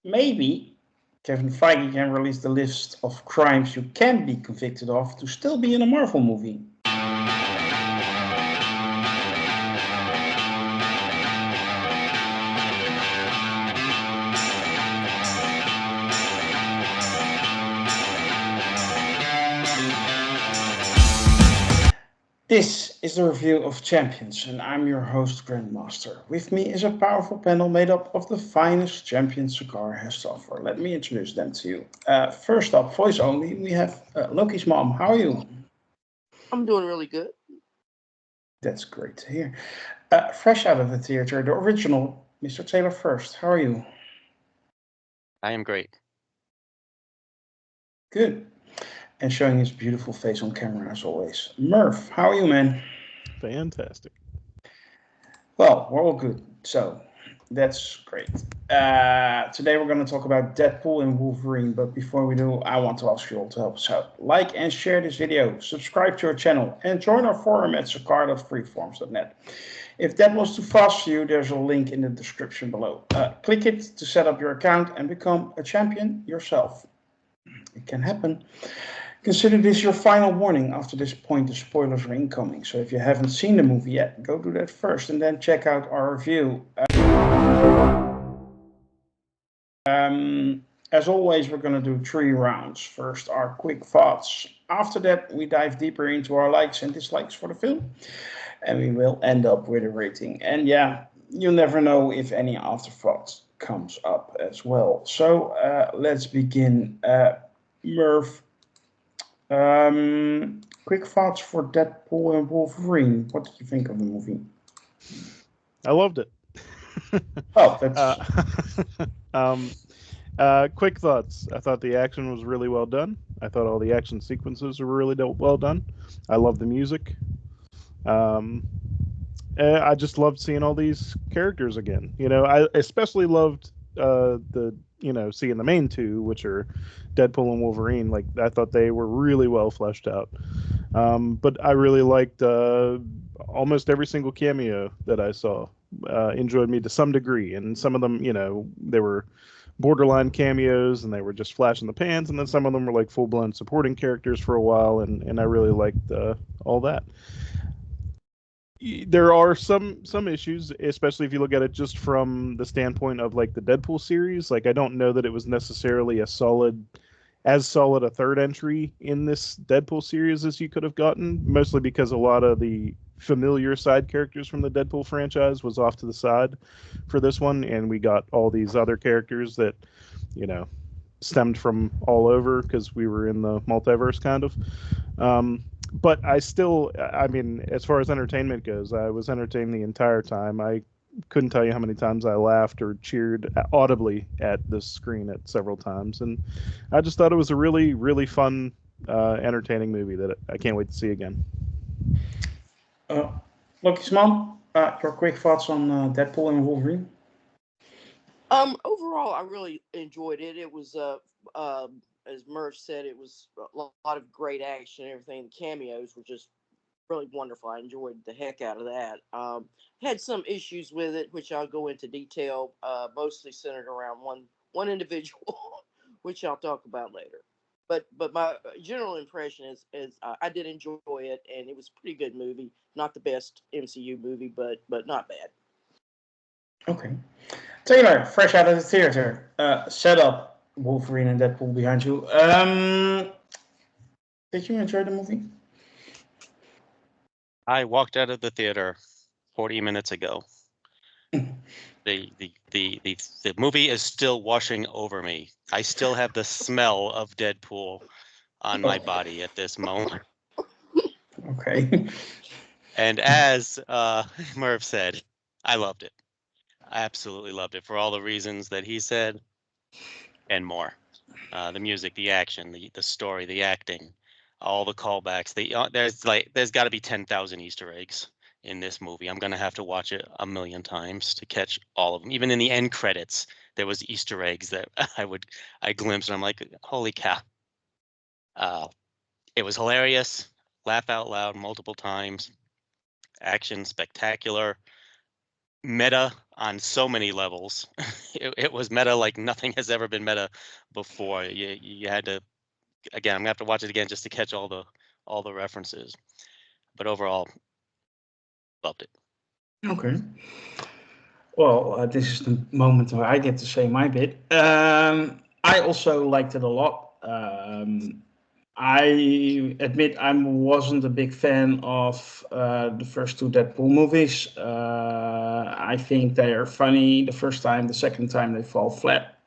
maybe Kevin Feige can release the list of crimes you can be convicted of to still be in a Marvel movie. This is the review of Champions, and I'm your host, Grandmaster. With me is a powerful panel made up of the finest champions Cigar has to offer. Let me introduce them to you. First up, voice only, we have Lokismom. How are you? I'm doing really good. That's great to hear. Fresh out of the theater, the original, Mr. Taylor First. How are you? I am great. Good. And showing his beautiful face on camera as always. Merv, how are you, man? Fantastic. Well, we're all good. So that's great. Today we're going to talk about Deadpool and Wolverine. But before we do, I want to ask you all to help us out. Like and share this video, subscribe to our channel, and join our forum at sacar.freeforms.net. If that was too fast for you, there's a link in the description below. Click it to set up your account and become a champion yourself. It can happen. Consider this your final warning. After this point, the spoilers are incoming. So if you haven't seen the movie yet, go do that first and then check out our review. As always, we're going to do 3 rounds. First, our quick thoughts. After that, we dive deeper into our likes and dislikes for the film. And we will end up with a rating. And yeah, you never know if any afterthought comes up as well. So let's begin. Merv, quick thoughts for Deadpool and Wolverine. What did you think of the movie? I loved it. Oh, that's... Quick thoughts. I thought the action was really well done. I thought all the action sequences were really well done. I love the music. I just loved seeing all these characters again. You know, I especially loved seeing the main two, which are Deadpool and Wolverine. Like, I thought they were really well fleshed out. But I really liked almost every single cameo that I saw. Enjoyed me to some degree, and some of them, they were borderline cameos and they were just flash in the pans, and then some of them were like full-blown supporting characters for a while, and I really liked all that. There are some issues, especially if you look at it just from the standpoint of like the Deadpool series. Like, I don't know that it was necessarily as solid a third entry in this Deadpool series as you could have gotten, mostly because a lot of the familiar side characters from the Deadpool franchise was off to the side for this one, and we got all these other characters that, stemmed from all over because we were in the multiverse kind of. But I mean, as far as entertainment goes, I was entertained the entire time. I couldn't tell you how many times I laughed or cheered audibly at the screen at several times. And I just thought it was a really, really fun, entertaining movie that I can't wait to see again. Lokismom, your quick thoughts on Deadpool and Wolverine? Overall, I really enjoyed it. It was as Merv said, it was a lot of great action and everything. The cameos were just really wonderful. I enjoyed the heck out of that. Had some issues with it, which I'll go into detail, mostly centered around one individual, which I'll talk about later. But my general impression is I did enjoy it, and it was a pretty good movie. Not the best MCU movie, but not bad. Okay. Taylor, fresh out of the theater, set up Wolverine and Deadpool behind you. Did you enjoy the movie? I walked out of the theater 40 minutes ago. The movie is still washing over me. I still have the smell of Deadpool on my body at this moment. Okay. And as Merv said, I loved it. I absolutely loved it for all the reasons that he said and more. The music, the action, the story, the acting, all the callbacks. There's got to be 10,000 Easter eggs in this movie. I'm gonna have to watch it a million times to catch all of them. Even in the end credits, there was Easter eggs that I glimpsed, and I'm like, holy cow! It was hilarious. Laugh out loud multiple times. Action spectacular. meta on so many levels. It was meta like nothing has ever been meta before. You had to, again, I'm gonna have to watch it again just to catch all the references. But overall, loved it. Okay. Well, this is the moment where I get to say my bit. I also liked it a lot. I admit I wasn't a big fan of the first two Deadpool movies. I think they are funny the first time, the second time they fall flat.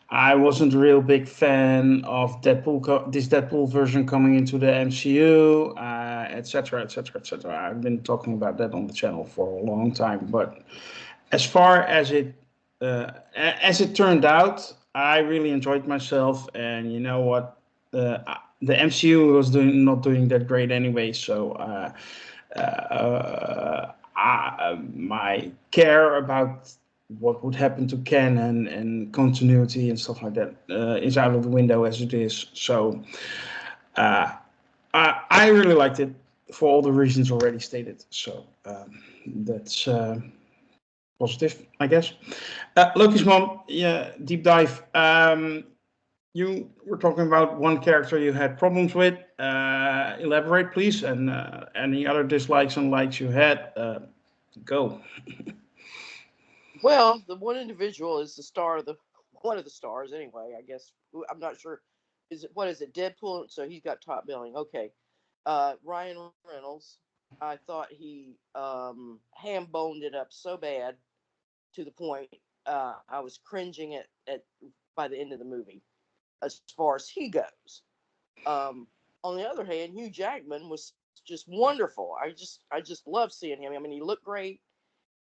I wasn't a real big fan of this Deadpool version coming into the MCU, etc., etc., etc. I've been talking about that on the channel for a long time, but as far as it turned out, I really enjoyed myself, and you know what, the MCU was not doing that great anyway, so my care about what would happen to canon and continuity and stuff like that is out of the window as it is. So I really liked it for all the reasons already stated. So that's positive, I guess. Lokismom, yeah, deep dive. You were talking about one character you had problems with. Elaborate, please, and any other dislikes and likes you had. Go. Well, the one individual is the star of the one of the stars anyway. I guess I'm not sure. Is it Deadpool? So he's got top billing. Okay, Ryan Reynolds. I thought he ham boned it up so bad to the point I was cringing at by the end of the movie as far as he goes. On the other hand, Hugh Jackman was just wonderful. I just love seeing him. I mean, he looked great.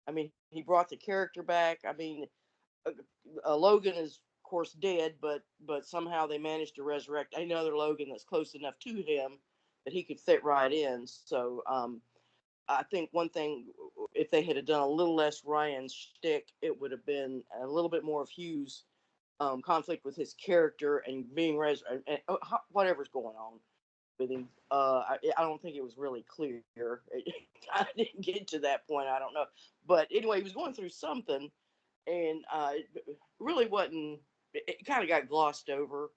I mean, he brought the character back. I mean, Logan is of course dead, but somehow they managed to resurrect another Logan that's close enough to him that he could fit right in. So I think one thing, if they had done a little less Ryan shtick, it would have been a little bit more of Hugh's conflict with his character and being whatever's going on with him. I don't think it was really clear. I didn't get to that point. I don't know, but anyway, he was going through something, and it really wasn't. It kind of got glossed over.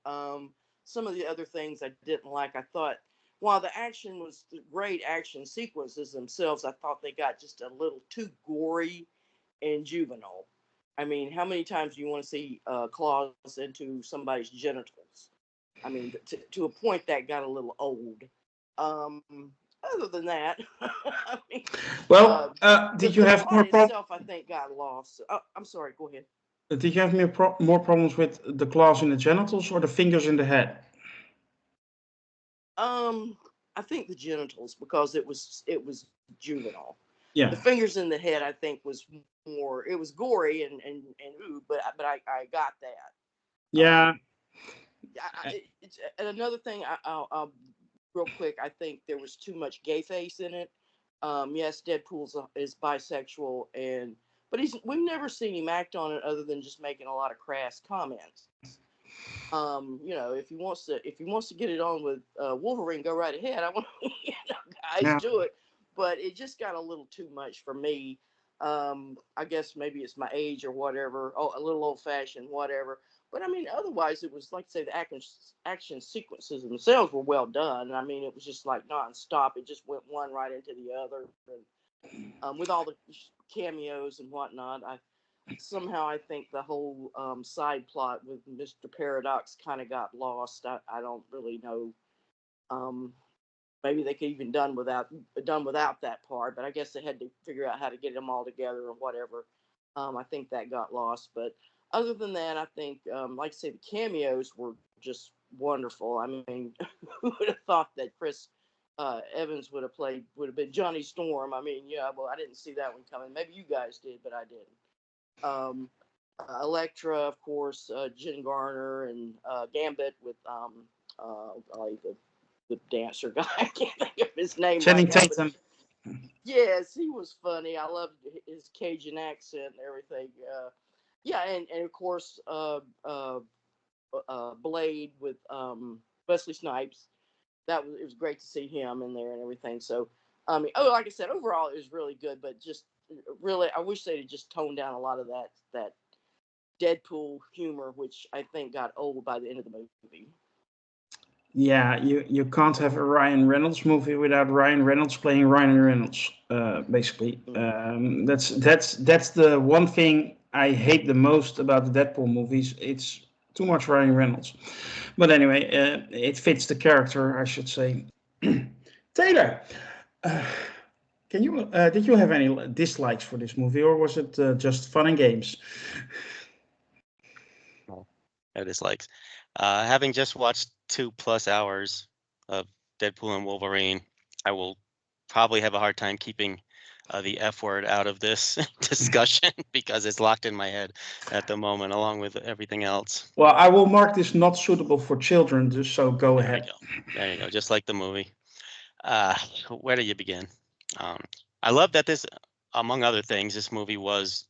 Some of the other things I didn't like. I thought while the action was great, action sequences themselves, I thought they got just a little too gory and juvenile. I mean, how many times do you want to see claws into somebody's genitals? I mean, to a point that got a little old. Um, Other than that, I mean, Well, did you the have more plot problems? itself, I think, got lost. I'm sorry. Go ahead. Did you have more problems with the claws in the genitals or the fingers in the head? I think the genitals because it was juvenile. The Yeah. fingers in the head, I think, was more. It was gory and ooh, but I got that. Yeah. It's and another thing. I'll real quick. I think there was too much gay face in it. Yes, Deadpool's is bisexual, but we've never seen him act on it other than just making a lot of crass comments. If he wants to get it on with Wolverine, go right ahead. I want guys Yeah. do it, but it just got a little too much for me. I guess maybe it's my age or whatever. Oh, a little old fashioned, whatever. But I mean, otherwise, it was like say the action sequences themselves were well done. I mean, it was just like nonstop. It just went one right into the other, and with all the cameos and whatnot, I think the whole side plot with Mr. Paradox kind of got lost. I don't really know. Um, Maybe they could even done without that part, but I guess they had to figure out how to get them all together or whatever. I think that got lost, but other than that, I think, like I say, the cameos were just wonderful. I mean, who would have thought that Chris Evans would have been Johnny Storm? I mean, yeah, well, I didn't see that one coming. Maybe you guys did, but I didn't. Um, Elektra, of course, Jen Garner, and Gambit with like the dancer guy. I can't think of his name Channing right now. Tatum. Yes, he was funny. I loved his Cajun accent and everything. Yeah, and of course, Blade with Wesley Snipes. It was great to see him in there and everything. So I mean, like I said, overall it was really good, but just really, I wish they'd just toned down a lot of that Deadpool humor, which I think got old by the end of the movie. Yeah, you can't have a Ryan Reynolds movie without Ryan Reynolds playing Ryan Reynolds. Basically, that's the one thing I hate the most about the Deadpool movies. It's too much Ryan Reynolds. But anyway, it fits the character, I should say. Taylor, uh, did you have any dislikes for this movie, or was it just fun and games? No dislikes. Having just watched 2+ hours of Deadpool and Wolverine, I will probably have a hard time keeping the F word out of this discussion because it's locked in my head at the moment, along with everything else. Well, I will mark this not suitable for children, just so go There you ahead. go. There you go. Just like the movie. Where do you begin? I love that this, among other things, this movie was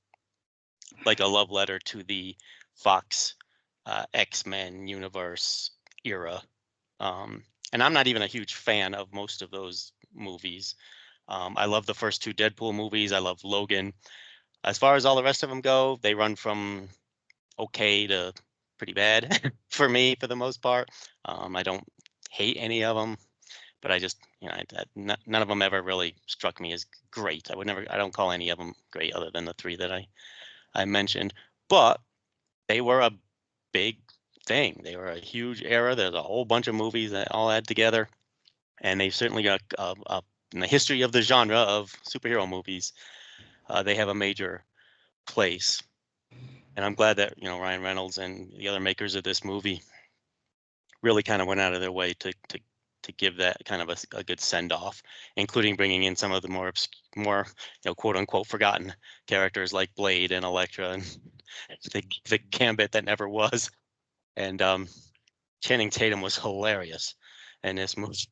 like a love letter to the Fox X-Men universe era. And I'm not even a huge fan of most of those movies. I love the first two Deadpool movies. I love Logan. As far as all the rest of them go, they run from okay to pretty bad for me for the most part. I don't hate any of them, but I just, none of them ever really struck me as great. I don't call any of them great other than the three that I mentioned. But they were a big thing. They were a huge era. There's a whole bunch of movies that all add together, and they've certainly got in the history of the genre of superhero movies, they have a major place. And I'm glad that Ryan Reynolds and the other makers of this movie really kind of went out of their way to give that kind of a good send off, including bringing in some of the more quote unquote forgotten characters like Blade and Elektra and the Gambit that never was. And Channing Tatum was hilarious in this movie.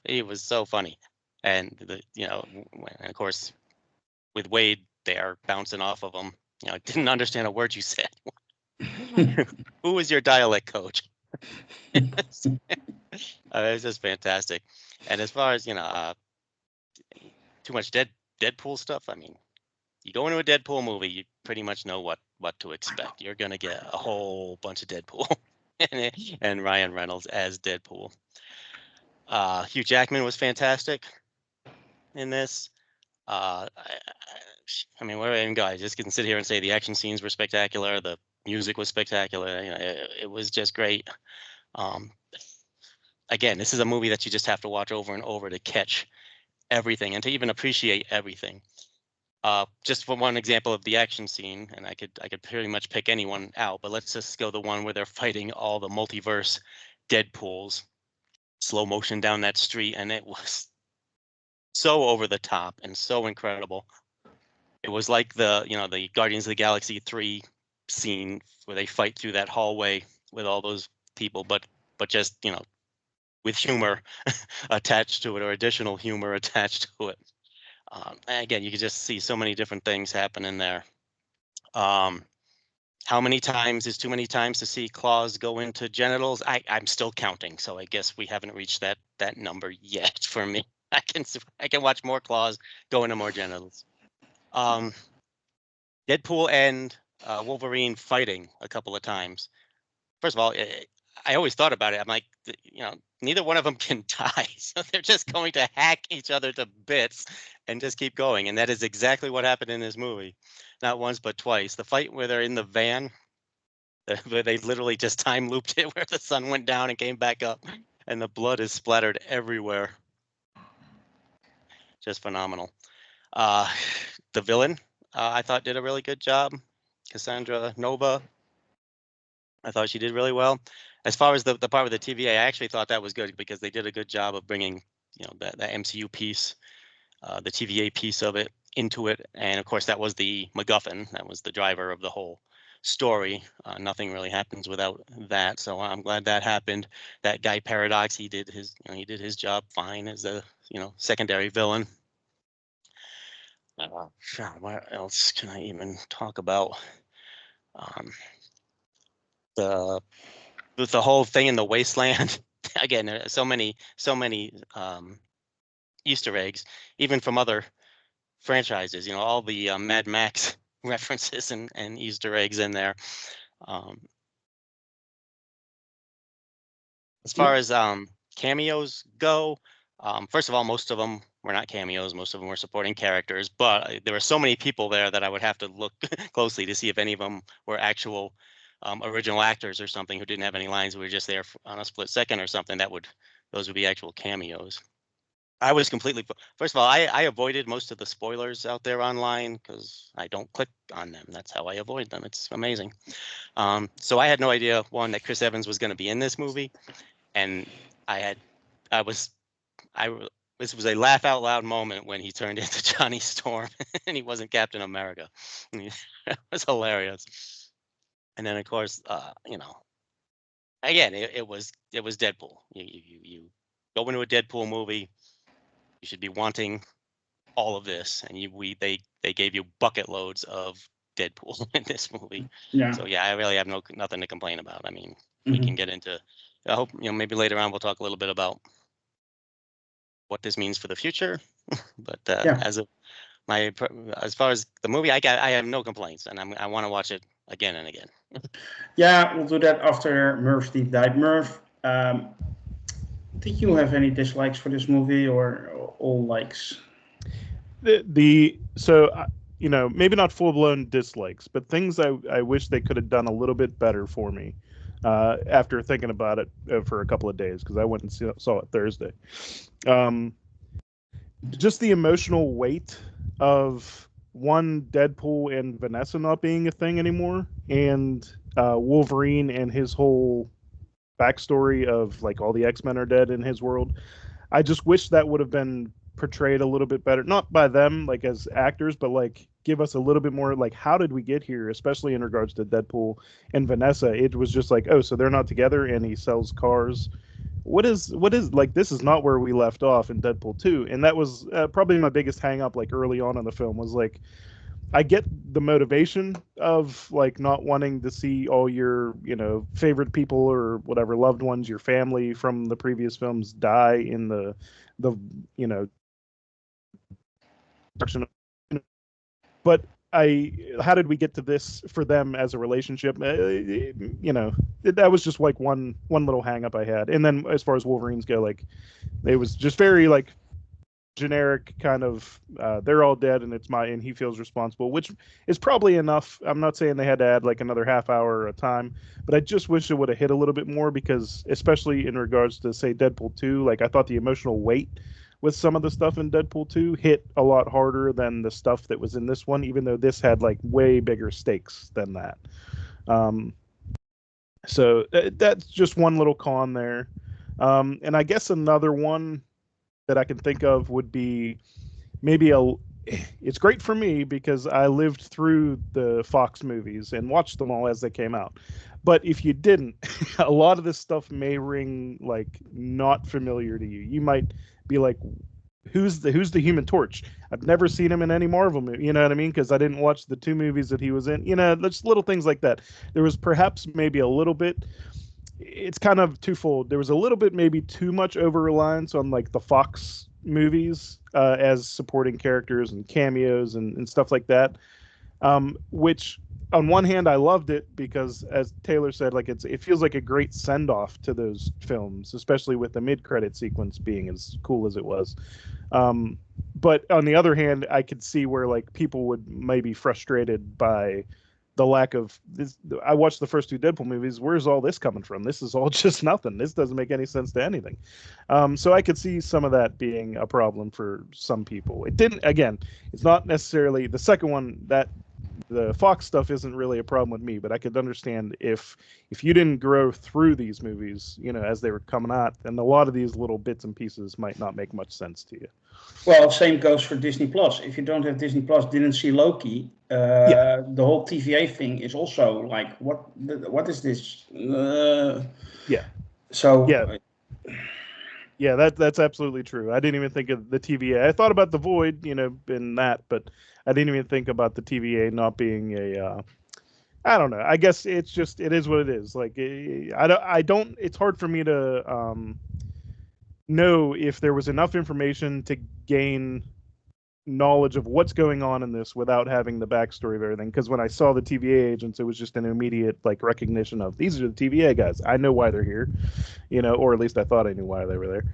It was so funny, and and of course with Wade there bouncing off of him, I didn't understand a word you said. Who was your dialect coach? It's just fantastic. And as far as too much Deadpool stuff, I mean, you go into a Deadpool movie, you pretty much know what to expect. You're gonna get a whole bunch of Deadpool and Ryan Reynolds as Deadpool. Hugh Jackman was fantastic in this. I mean, where do I even go? I just can sit here and say the action scenes were spectacular. The music was spectacular. It was just great. Um, again, this is a movie that you just have to watch over and over to catch everything and to even appreciate everything. Just for one example of the action scene, and I could pretty much pick anyone out, but let's just go the one where they're fighting all the multiverse Deadpools, slow motion down that street, and it was so over the top and so incredible. It was like the Guardians of the Galaxy 3 scene where they fight through that hallway with all those people, but just with humor attached to it, or additional humor attached to it. And again, you can just see so many different things happening there. How many times is too many times to see claws go into genitals? I'm still counting, so I guess we haven't reached that number yet for me. I can watch more claws go into more genitals. Deadpool and Wolverine fighting a couple of times. First of all, I always thought about it. I'm like, neither one of them can die, so they're just going to hack each other to bits and just keep going. And that is exactly what happened in this movie, not once but twice. The fight where they're in the van, where they literally just time looped it, where the sun went down and came back up, and the blood is splattered everywhere. Just phenomenal. The villain, I thought, did a really good job. Cassandra Nova, I thought she did really well. As far as the part with the TVA, I actually thought that was good because they did a good job of bringing, that MCU piece, the TVA piece of it into it. And of course, that was the MacGuffin. That was the driver of the whole story. Nothing really happens without that. So I'm glad that happened. That guy Paradox, he did his job fine as a, secondary villain. What else can I even talk about? The whole thing in the wasteland. Again, so many Easter eggs, even from other franchises. You know, all the Mad Max references and Easter eggs in there. As far as cameos go, first of all, most of them were not cameos. Most of them were supporting characters. But there were so many people there that I would have to look closely to see if any of them were actual original actors or something who didn't have any lines, who were just there on a split second or something. Those would be actual cameos. I was completely. First of all, I avoided most of the spoilers out there online because I don't click on them. That's how I avoid them. It's amazing. So I had no idea, one, that Chris Evans was going to be in this movie, and this was a laugh out loud moment when he turned into Johnny Storm and he wasn't Captain America. It was hilarious. And then of course, you know, again, it was Deadpool. You go into a Deadpool movie, you should be wanting all of this, and they gave you bucket loads of Deadpool in this movie. Yeah. So yeah, I really have nothing to complain about. I mean, we can get into. I hope, you know, maybe later on we'll talk a little bit about what this means for the future. But as far as the movie, I have no complaints, and I want to watch it again and again. Yeah, we'll do that after Merv's deep dive. Merv, did you have any dislikes for this movie or all likes? So you know, maybe not full blown dislikes, but things I wish they could have done a little bit better for me. After thinking about it for a couple of days, because I went and saw it Thursday. Just the emotional weight of one, Deadpool and Vanessa not being a thing anymore, and Wolverine and his whole backstory of like all the X-Men are dead in his world. I just wish that would have been portrayed a little bit better, not by them like as actors, but like give us a little bit more like how did we get here, especially in regards to Deadpool and Vanessa. It was just like, oh, so they're not together and he sells cars. What is like, this is not where we left off in Deadpool 2. And that was probably my biggest hang up like early on in the film was like, I get the motivation of like not wanting to see all your, you know, favorite people or whatever loved ones, your family from the previous films die in the you know, but how did we get to this for them as a relationship? You know, that was just like one little hang up I had. And then as far as Wolverines go, like it was just very like generic kind of they're all dead and he feels responsible, which is probably enough. I'm not saying they had to add like another half hour of time, but I just wish it would have hit a little bit more, because especially in regards to say Deadpool 2, like I thought the emotional weight with some of the stuff in Deadpool 2 hit a lot harder than the stuff that was in this one, even though this had like way bigger stakes than that. So that's just one little con there. And I guess another one that I can think of would be maybe it's great for me because I lived through the Fox movies and watched them all as they came out. But if you didn't, a lot of this stuff may ring like not familiar to you. You might be like, who's the Human Torch? I've never seen him in any Marvel movie. You know what I mean? Because I didn't watch the 2 movies that he was in. You know, just little things like that. There was perhaps maybe a little bit. It's kind of twofold. There was a little bit maybe too much over-reliance on like the Fox movies as supporting characters and cameos and stuff like that, which on one hand I loved it because, as Taylor said, like it feels like a great send-off to those films, especially with the mid-credit sequence being as cool as it was. But on the other hand, I could see where like people would maybe frustrated by the lack of this. I watched the first 2 Deadpool movies. Where's all this coming from? This is all just nothing. This doesn't make any sense to anything. So I could see some of that being a problem for some people. It didn't, again, it's not necessarily the second one that the Fox stuff isn't really a problem with me, but I could understand if you didn't grow through these movies, you know, as they were coming out, then a lot of these little bits and pieces might not make much sense to you. Well, same goes for Disney Plus. If you don't have Disney Plus, didn't see Loki, the whole TVA thing is also like, what is this? So yeah, that's absolutely true. I didn't even think of the TVA. I thought about the Void, you know, in that, but I didn't even think about the TVA not being a. I don't know. I guess it is what it is. Like I don't. It's hard for me to know if there was enough information to gain knowledge of what's going on in this without having the backstory of everything. Because when I saw the TVA agents, it was just an immediate like recognition of these are the TVA guys. I know why they're here, or at least I thought I knew why they were there.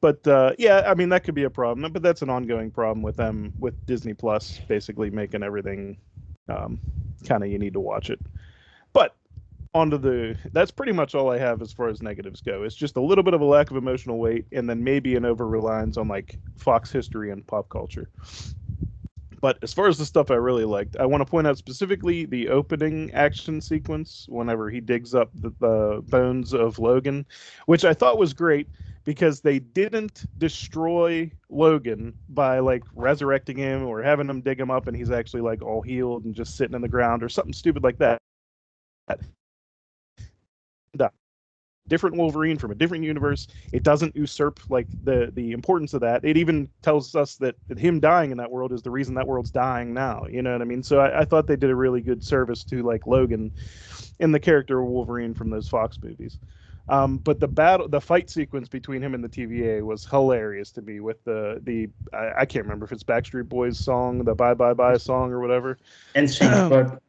But yeah, I mean that could be a problem. But that's an ongoing problem with them with Disney Plus basically making everything kind of you need to watch it. But that's pretty much all I have as far as negatives go. It's just a little bit of a lack of emotional weight, and then maybe an over reliance on like Fox history and pop culture. But as far as the stuff I really liked, I want to point out specifically the opening action sequence whenever he digs up the bones of Logan, which I thought was great because they didn't destroy Logan by like resurrecting him or having him dig him up and he's actually like all healed and just sitting in the ground or something stupid like that. Different Wolverine from a different universe. It doesn't usurp like the importance of that. It even tells us that him dying in that world is the reason that world's dying now. You know what I mean? So I thought they did a really good service to like Logan and the character of Wolverine from those Fox movies. But the fight sequence between him and the TVA was hilarious to me with I can't remember if it's Backstreet Boys song, the Bye Bye Bye song or whatever. NSYNC, but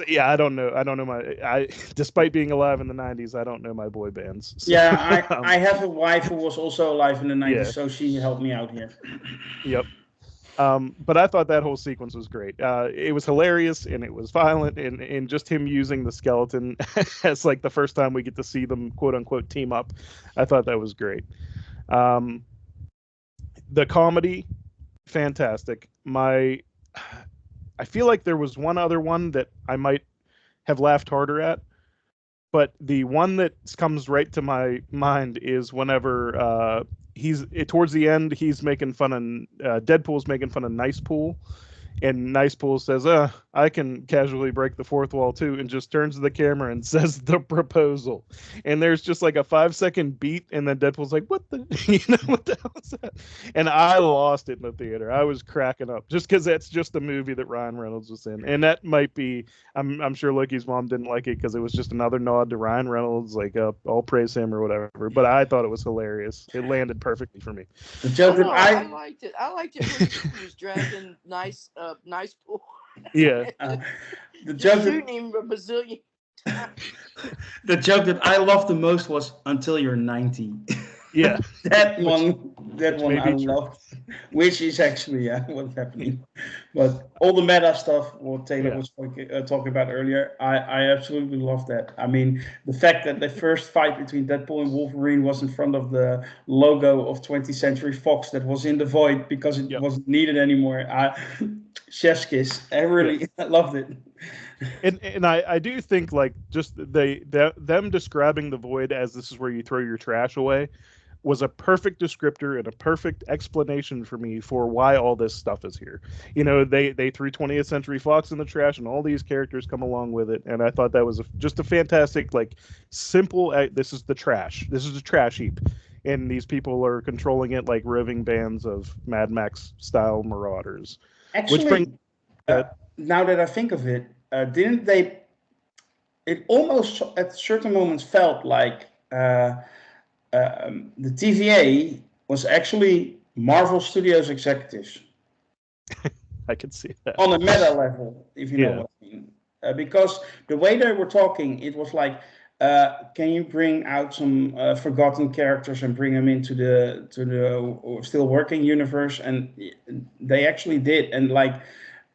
yeah, I don't know despite being alive in the 90s, I don't know my boy bands. So, yeah, I have a wife who was also alive in the 90s, Yeah. so she helped me out here. Yep. But I thought that whole sequence was great. It was hilarious and it was violent, and just him using the skeleton as like the first time we get to see them quote unquote team up. I thought that was great. The comedy, fantastic. I feel like there was one other one that I might have laughed harder at, but the one that comes right to my mind is whenever towards the end he's making fun of Deadpool's making fun of Nice Pool, and Nice Pool says, I can casually break the fourth wall too, and just turns to the camera and says the proposal. And there's just like a 5-second beat, and then Deadpool's like, what the what the hell is that? And I lost it in the theater. I was cracking up just because that's just the movie that Ryan Reynolds was in. And that might be, I'm sure Lokismom didn't like it because it was just another nod to Ryan Reynolds, like all praise him or whatever. But I thought it was hilarious. It landed perfectly for me. The joke that I liked it. I liked it when he was dragging Nice Pool. Yeah. The joke shooting him a bazillion times. The joke that I loved the most was "Until You're 90." Yeah. that one I true. loved, which is actually what's happening. But all the meta stuff, what Taylor was talking about earlier, I absolutely love that. I mean, the fact that the first fight between Deadpool and Wolverine was in front of the logo of 20th Century Fox that was in the void because it wasn't needed anymore. Chef's kiss. I really loved it. And I do think like just them describing the void as this is where you throw your trash away was a perfect descriptor and a perfect explanation for me for why all this stuff is here. They threw 20th Century Fox in the trash, and all these characters come along with it. And I thought that was just a fantastic, like, simple. This is the trash. This is a trash heap, and these people are controlling it like roving bands of Mad Max style marauders. Actually, now that I think of it, didn't they? It almost at certain moments felt like. The TVA was actually Marvel Studios executives. I could see that. On a meta level, if you know what I mean. Because the way they were talking, it was like, can you bring out some forgotten characters and bring them into the still working universe? And they actually did. And like,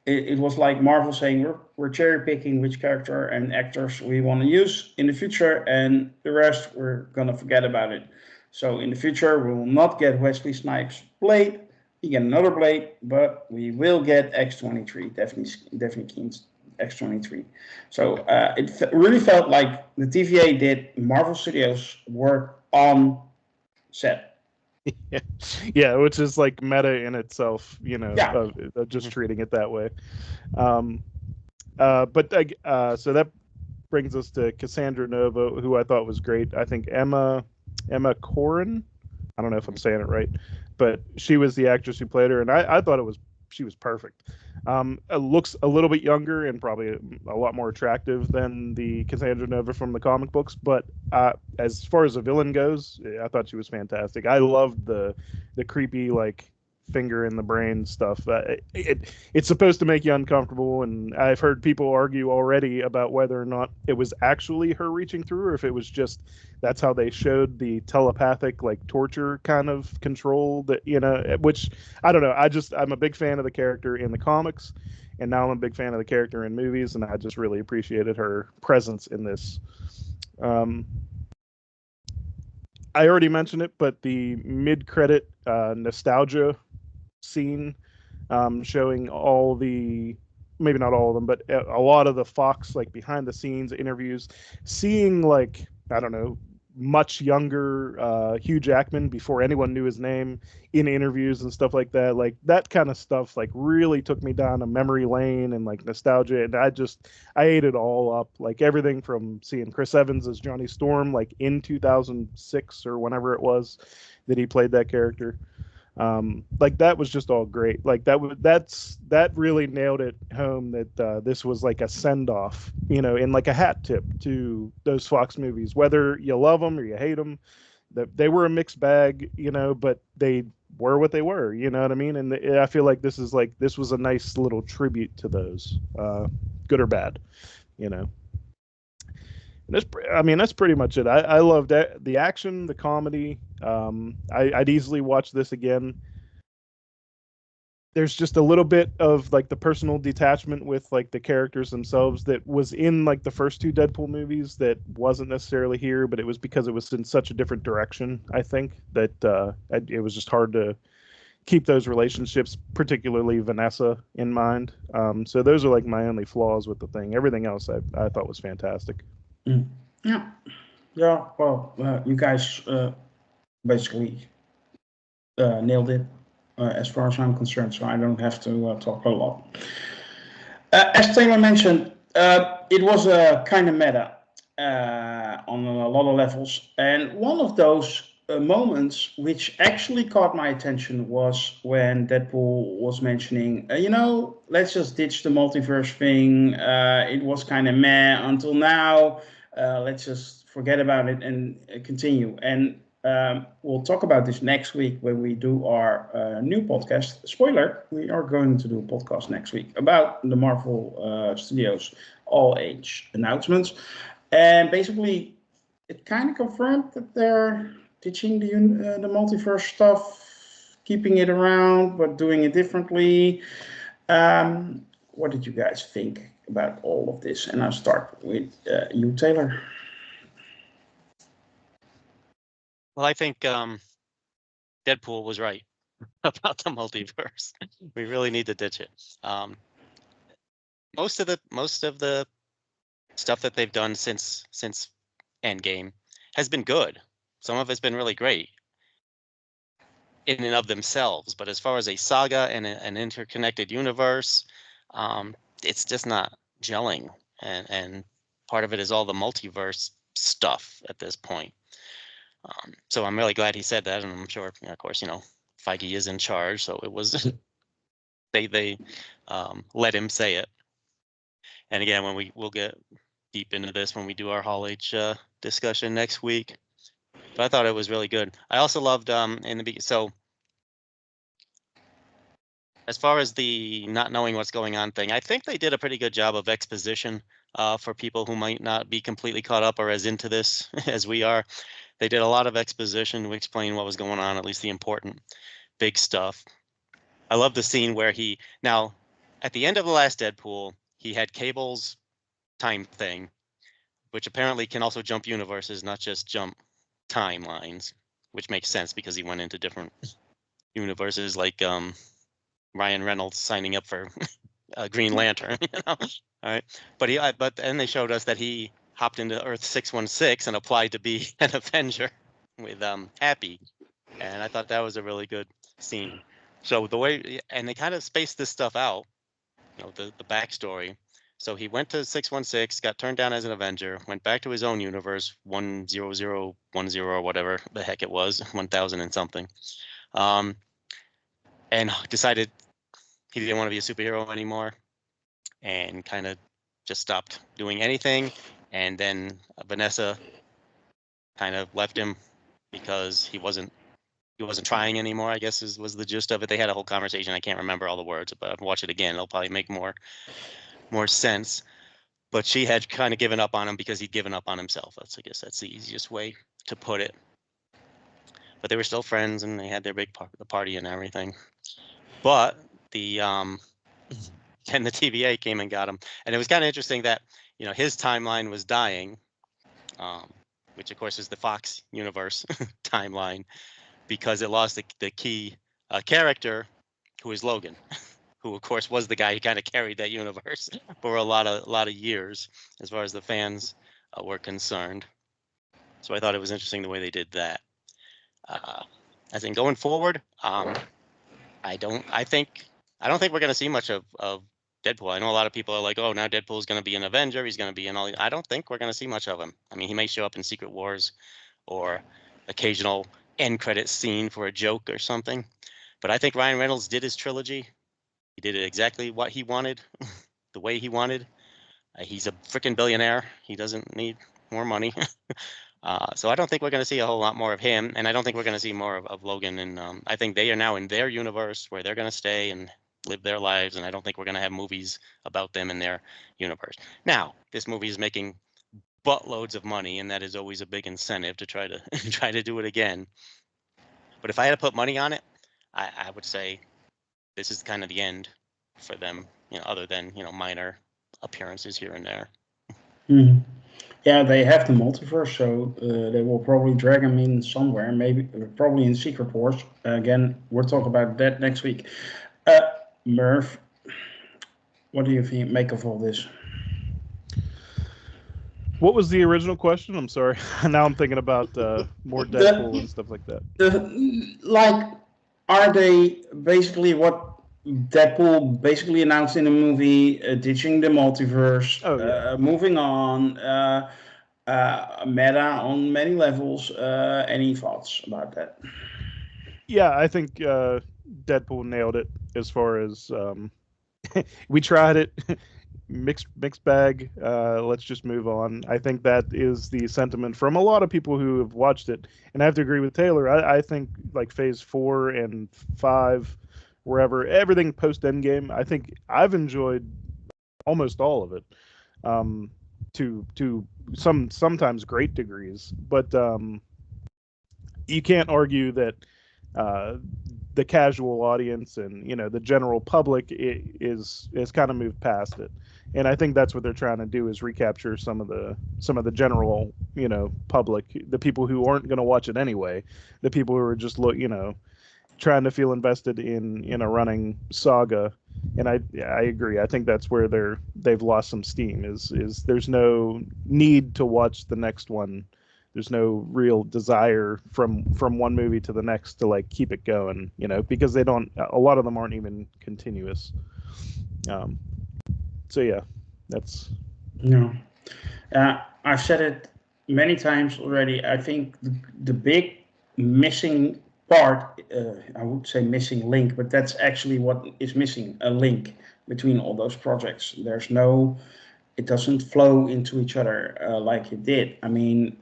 it was like Marvel saying, we're cherry picking which character and actors we want to use in the future, and the rest we're gonna forget about it. So in the future, we will not get Wesley Snipes' Blade. We get another Blade, but we will get X-23, Daphne Keen's X-23. So it really felt like the TVA did Marvel Studios work on set. Yeah, which is like meta in itself, just treating it that way. So that brings us to Cassandra Nova, who I thought was great. I think Emma Corrin, I don't know if I'm saying it right, but she was the actress who played her, and I thought she was perfect. Looks a little bit younger and probably a lot more attractive than the Cassandra Nova from the comic books. But as far as a villain goes, I thought she was fantastic. I loved the creepy like finger in the brain stuff. It's supposed to make you uncomfortable, and I've heard people argue already about whether or not it was actually her reaching through, or if it was just that's how they showed the telepathic like torture kind of control that which I don't know. I'm a big fan of the character in the comics, and now I'm a big fan of the character in movies, and I just really appreciated her presence in this. I already mentioned it, but the mid-credit nostalgia scene showing all the, maybe not all of them, but a lot of the Fox like behind the scenes interviews, seeing like, I don't know, much younger Hugh Jackman before anyone knew his name in interviews and stuff like that. Like that kind of stuff like really took me down a memory lane and like nostalgia, and I ate it all up. Like everything from seeing Chris Evans as Johnny Storm like in 2006 or whenever it was that he played that character. Like that was just all great. Like that really nailed it home that this was like a send off, and like a hat tip to those Fox movies, whether you love them or you hate them. That they were a mixed bag, but they were what they were. You know what I mean? And I feel like this was a nice little tribute to those, good or bad, you know. That's pretty much it. I loved the action, the comedy. I'd easily watch this again. There's just a little bit of like the personal detachment with like the characters themselves that was in like the first two Deadpool movies that wasn't necessarily here, but it was because it was in such a different direction. I think that it was just hard to keep those relationships, particularly Vanessa, in mind. So those are like my only flaws with the thing. Everything else I thought was fantastic. Yeah. Well, you guys basically nailed it as far as I'm concerned, so I don't have to talk a lot. As Taylor mentioned, it was a kind of meta on a lot of levels, and one of those moments which actually caught my attention was when Deadpool was mentioning, let's just ditch the multiverse thing. It was kind of meh until now. Let's just forget about it and continue. And we'll talk about this next week when we do our new podcast. Spoiler, we are going to do a podcast next week about the Marvel Studios All Age announcements. And basically, it kind of confirmed that they're ditching the multiverse stuff, keeping it around, but doing it differently. What did you guys think about all of this? And I'll start with you, Taylor. Well, I think Deadpool was right about the multiverse. We really need to ditch it. Most of the stuff that they've done since Endgame has been good. Some of it's been really great in and of themselves, but as far as a saga and an interconnected universe, it's just not gelling. And part of it is all the multiverse stuff at this point. So I'm really glad he said that, and I'm sure, of course, Feige is in charge, so it was they let him say it. And again, we'll get deep into this when we do our Hall H discussion next week. But I thought it was really good. I also loved in the beginning. So as far as the not knowing what's going on thing, I think they did a pretty good job of exposition for people who might not be completely caught up or as into this as we are. They did a lot of exposition to explain what was going on, at least the important, big stuff. I love the scene where now, at the end of the last Deadpool, he had Cable's time thing, which apparently can also jump universes, not just jump timelines, which makes sense because he went into different universes, like Ryan Reynolds signing up for Green Lantern, All right, but then they showed us that he hopped into Earth 616 and applied to be an Avenger with Happy, and I thought that was a really good scene. So the way, and they kind of spaced this stuff out, the backstory. So he went to 616, got turned down as an Avenger, went back to his own universe, 10010 or whatever the heck it was, 1000 and something, and decided he didn't want to be a superhero anymore, and kind of just stopped doing anything. And then Vanessa kind of left him because he wasn't trying anymore, I guess was the gist of it. They had a whole conversation. I can't remember all the words, but I'll watch it again. It'll probably make more sense. But she had kind of given up on him because he'd given up on himself. I guess that's the easiest way to put it. But they were still friends, and they had their big party and everything. But the then the TVA came and got him, and it was kind of interesting that his timeline was dying, which of course is the Fox universe timeline, because it lost the key character, who is Logan, who of course was the guy who kind of carried that universe for a lot of years, as far as the fans were concerned. So I thought it was interesting the way they did that. I think going forward, I don't think we're going to see much of Deadpool. I know a lot of people are like, oh, now Deadpool's going to be an Avenger. He's going to be in all. I don't think we're going to see much of him. I mean, he may show up in Secret Wars or occasional end credit scene for a joke or something. But I think Ryan Reynolds did his trilogy. He did it exactly what he wanted, the way he wanted. He's a freaking billionaire. He doesn't need more money. So I don't think we're going to see a whole lot more of him, and I don't think we're going to see more of Logan. And I think they are now in their universe where they're going to stay and live their lives, and I don't think we're going to have movies about them in their universe. Now, this movie is making buttloads of money, and that is always a big incentive to try to do it again. But if I had to put money on it, I would say this is kind of the end for them, other than minor appearances here and there. Mm-hmm. Yeah, they have the multiverse, so they will probably drag him in somewhere, probably in Secret Wars. Again, we'll talk about that next week. Merv, what do you make of all this? What was the original question? I'm sorry. Now I'm thinking about more Deadpool and stuff like that. Are they basically what Deadpool basically announced in the movie, ditching the multiverse, moving on, meta on many levels? Any thoughts about that? Yeah, I think Deadpool nailed it as far as we tried it. Mixed bag. Let's just move on. I think that is the sentiment from a lot of people who have watched it, and I have to agree with Taylor. I think like Phase 4 and 5, wherever everything post Endgame, I think I've enjoyed almost all of it, to sometimes great degrees. But you can't argue that the casual audience and the general public is kind of moved past it, and I think that's what they're trying to do, is recapture some of the general public, the people who aren't going to watch it anyway, the people who are just trying to feel invested in a running saga. And I agree. I think that's where they've lost some steam. Is there's no need to watch the next one. There's no real desire from one movie to the next to keep it going, because a lot of them aren't even continuous. So yeah, that's. No. I've said it many times already. I think the big missing part, I would say missing link, but that's actually what is missing, a link between all those projects. It doesn't flow into each other like it did. I mean,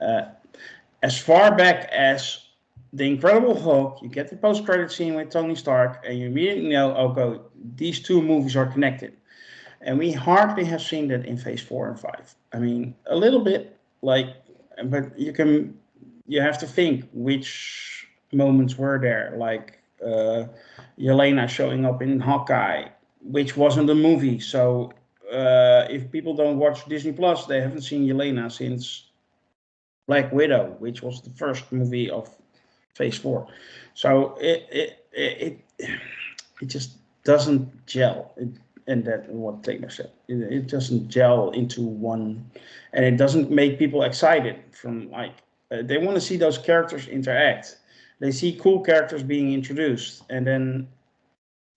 as far back as The Incredible Hulk, you get the post-credit scene with Tony Stark, and you immediately know, okay, these two movies are connected. And we hardly have seen that in Phase 4 and 5. I mean, a little bit, but you have to think which moments were there, like Yelena showing up in Hawkeye, which wasn't a movie. So if people don't watch Disney Plus, they haven't seen Yelena since Black Widow, which was the first movie of Phase 4. So it just doesn't gel. And that's what Taylor said. It doesn't gel into one, and it doesn't make people excited from they want to see those characters interact. They see cool characters being introduced, and then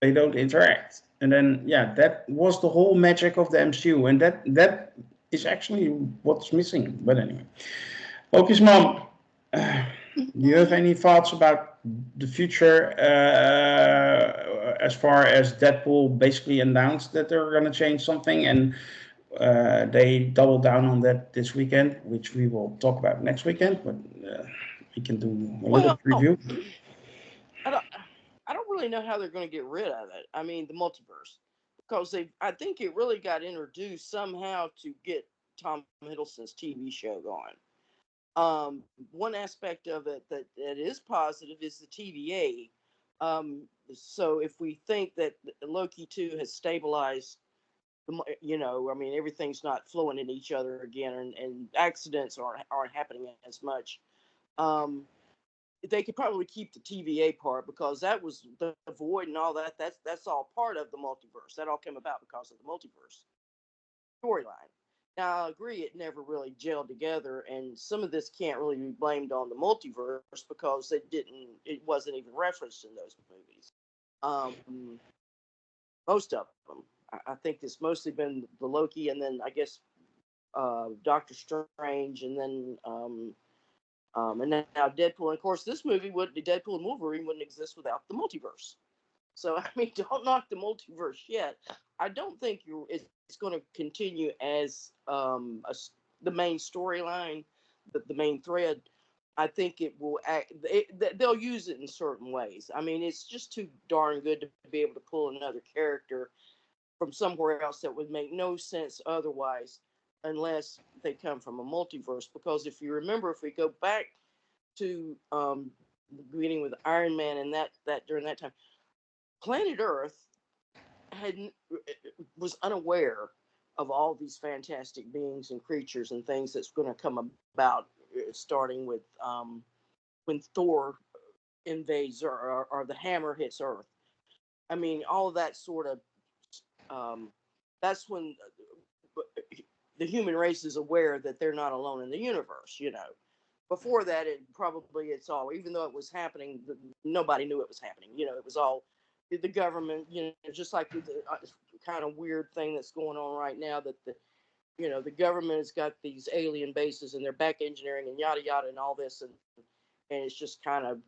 they don't interact. And then that was the whole magic of the MCU, and that is actually what's missing. But anyway, Lokismom, Do you have any thoughts about the future as far as Deadpool basically announced that they're going to change something, and they doubled down on that this weekend, which we will talk about next weekend, but we can do a little Well, preview. I don't, I don't really know how they're going to get rid of it. I mean, the multiverse, because I think it really got introduced somehow to get Tom Hiddleston's TV show going. One aspect of it that is positive is the TVA. So if we think that Loki 2 has stabilized, I mean, everything's not flowing in each other again, and accidents aren't happening as much. Um, they could probably keep the TVA part, because that was the void and all that. That's all part of the multiverse. That all came about because of the multiverse storyline. Now, I agree, it never really gelled together, and some of this can't really be blamed on the multiverse, because it wasn't even referenced in those movies. Most of them. I think it's mostly been the Loki, and then I guess Doctor Strange, and then and now Deadpool. And of course, this movie Deadpool and Wolverine wouldn't exist without the multiverse. So I mean, don't knock the multiverse yet. I don't think it's going to continue as the main storyline, the main thread. I think it will they'll use it in certain ways. I mean, it's just too darn good to be able to pull another character from somewhere else that would make no sense otherwise, unless they come from a multiverse. Because if you remember, if we go back to the beginning with Iron Man, and that during that time, planet Earth was unaware of all these fantastic beings and creatures and things that's going to come about, starting with when Thor invades, or the hammer hits Earth. I mean, all of that sort of that's when the human race is aware that they're not alone in the universe. Before that, it's all, even though it was happening, nobody knew it was happening. It was all the government. Just like the kind of weird thing that's going on right now, that the government has got these alien bases, and they're back engineering and yada yada and all this, and it's just kind of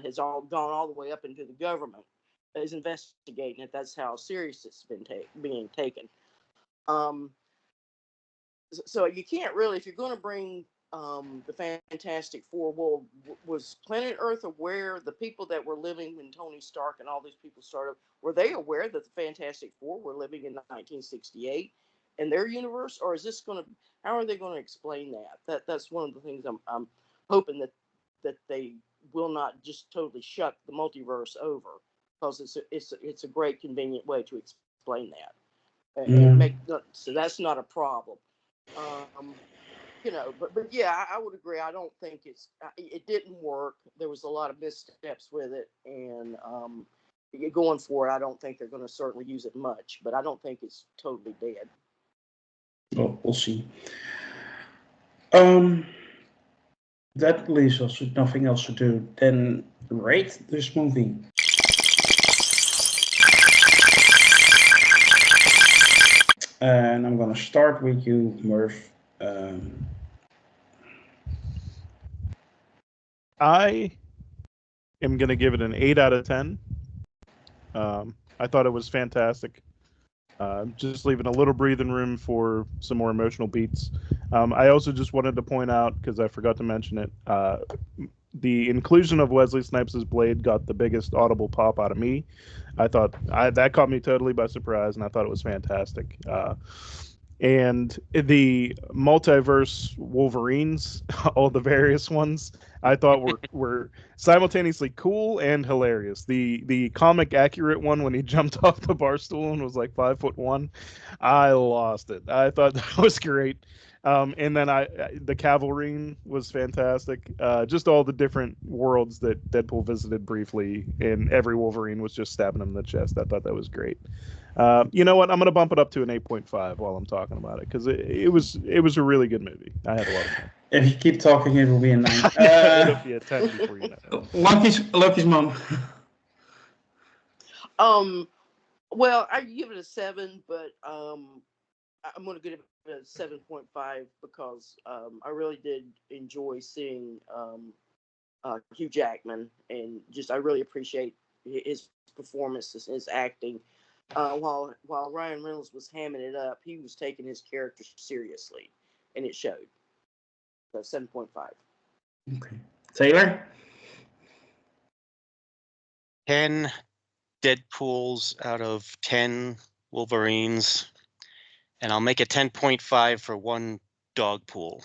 has all gone all the way up into the government is investigating it. That's how serious it's been being taken. So you can't really, if you're going to bring the Fantastic Four, well, was planet Earth aware, the people that were living when Tony Stark and all these people started, were they aware that the Fantastic Four were living in 1968 in their universe? Or is this going to, how are they going to explain that's one of the things I'm hoping that they will not just totally shut the multiverse over, because it's a great convenient way to explain that. So that's not a problem. But yeah, I would agree. I don't think it didn't work. There was a lot of missteps with it, and going forward, I don't think they're going to certainly use it much. But I don't think it's totally dead. Well, we'll see. That leaves us with nothing else to do than rate this movie. And I'm gonna start with you, Merv. I am going to give it an 8 out of 10. I thought it was fantastic. Just leaving a little breathing room for some more emotional beats. I also just wanted to point out, because I forgot to mention it, the inclusion of Wesley Snipes' Blade got the biggest audible pop out of me. I thought that caught me totally by surprise, and I thought it was fantastic. And the multiverse Wolverines, all the various ones, I thought were simultaneously cool and hilarious. The comic accurate one, when he jumped off the bar stool and was like 5'1", I lost it. I thought that was great. And then the Cavalry was fantastic. Just all the different worlds that Deadpool visited briefly, and every Wolverine was just stabbing him in the chest. I thought that was great. You know what? I'm going to bump it up to an 8.5 while I'm talking about it, because it was a really good movie. I had a lot of fun. If you keep talking, it will be a 9. It'll be a 10 before you know it. Lokismom. Well, I give it a 7, but I'm going to give it a 7.5, because I really did enjoy seeing Hugh Jackman, and just I really appreciate his performance, his acting. While Ryan Reynolds was hamming it up, he was taking his character seriously, and it showed. So 7.5. Okay. Taylor? 10 Deadpools out of 10 Wolverines, and I'll make it 10.5 for one dog pool.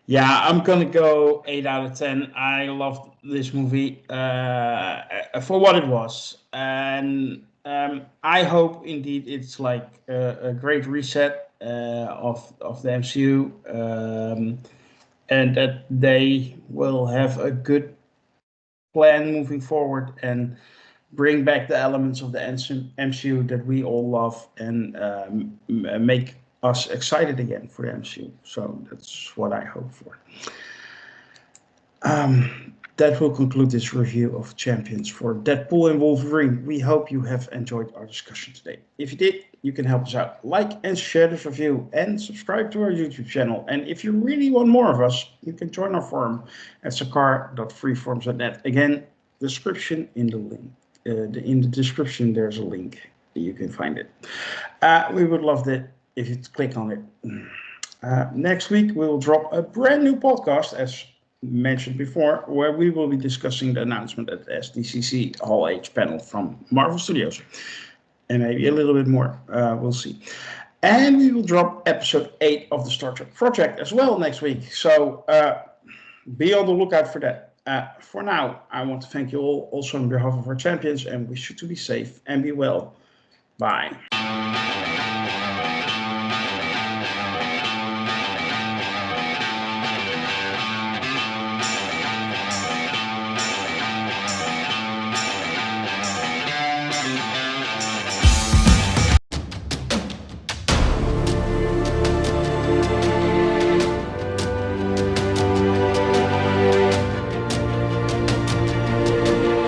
Yeah, I'm gonna go 8 out of 10. I loved this movie for what it was, and I hope indeed it's like a great reset of the MCU, and that they will have a good plan moving forward and bring back the elements of the MCU that we all love and make us excited again for the MCU. So that's what I hope for. That will conclude this review of Champions for Deadpool and Wolverine. We hope you have enjoyed our discussion today. If you did, you can help us out. Like and share this review and subscribe to our YouTube channel. And if you really want more of us, you can join our forum at sakar.freeforums.net. Again, description in the link. In the description, there's a link. You can find it. We would love it if you click on it. Next week, we will drop a brand new podcast, as mentioned before, where we will be discussing the announcement at the SDCC Hall H panel from Marvel Studios. And maybe a little bit more. We'll see. And we will drop episode 8 of the Star Trek Project as well next week. So be on the lookout for that. For now, I want to thank you all also on behalf of our champions and wish you to be safe and be well. Bye.